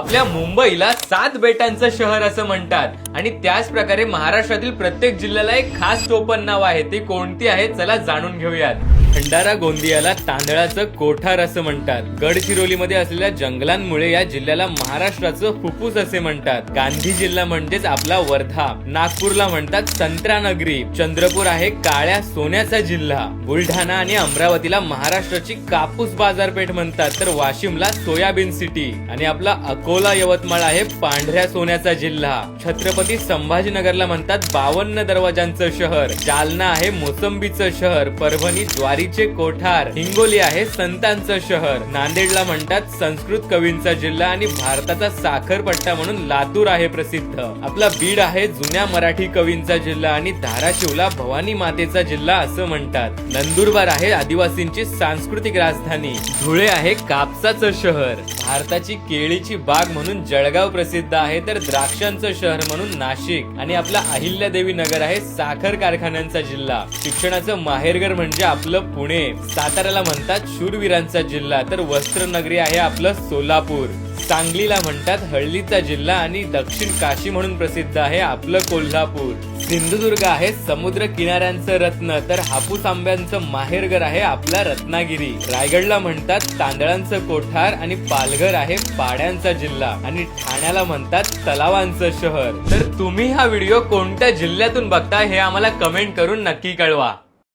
आपल्या मुंबईला 7 बेटांचं शहर असं म्हणतात आणि त्याच प्रकारे महाराष्ट्रातील प्रत्येक जिल्ह्याला एक खास टोपण नाव आहे. ती कोणती आहे चला जाणून घेऊयात. भंडारा गोंदियाला तांदळाचं कोठार असं म्हणतात. गडचिरोलीमध्ये असलेल्या जंगलांमुळे या जिल्ह्याला महाराष्ट्राचं फुफ्फुस असे म्हणतात. गांधी जिल्हा म्हणजेच आपला वर्धा. नागपूरला म्हणतात संत्रा नगरी. चंद्रपूर आहे काळ्या सोन्याचा जिल्हा. बुलढाणा आणि अमरावतीला महाराष्ट्राची कापूस बाजारपेठ म्हणतात. तर वाशिमला सोयाबीन सिटी. आणि आपला अकोला यवतमाळ आहे पांढऱ्या सोन्याचा जिल्हा. छत्रपती संभाजीनगरला म्हणतात 52 दरवाजांचं शहर. जालना आहे मोसंबीचं शहर. परभणी ज्वारीचे कोठार. हिंगोली आहे संतांचं शहर. नांदेडला म्हणतात संस्कृत कवींचा जिल्हा आणि भारताचा साखरपट्टा म्हणून लातूर आहे प्रसिद्ध. आपला बीड आहे जुन्या मराठी कवींचा जिल्हा आणि धाराशिवला भवानी मातेचा जिल्हा असं म्हणतात. नंदुरबार आहे आदिवासींची सांस्कृतिक राजधानी. धुळे आहे कापसाचं शहर. भारताची केळीची बाग म्हणून जळगाव प्रसिद्ध आहे. तर द्राक्षांचं शहर म्हणून नाशिक. आणि आपला अहिल्यादेवी नगर आहे साखर कारखान्यांचा जिल्हा. शिक्षणाचं माहेरघर म्हणजे आपलं पुणे. साताऱ्याला म्हणतात शूरवीरांचा जिल्हा. तर वस्त्रनगरी आहे आपलं सोलापूर. सांगलीला म्हणतात हळदीचा जिल्हा आणि दक्षिण काशी म्हणून प्रसिद्ध आहे आपलं कोल्हापूर. सिंधुदुर्ग आहे समुद्र किनाऱ्यांचं रत्न. तर हापूस आंब्यांचं माहेरघर आहे आपला रत्नागिरी. रायगडला म्हणतात तांदळांचं कोठार आणि पालघर आहे पाड्यांचा जिल्हा. आणि ठाण्याला म्हणतात तलावांचं शहर. तर तुम्ही हा व्हिडिओ कोणत्या जिल्ह्यातून बघता हे आम्हाला कमेंट करून नक्की कळवा.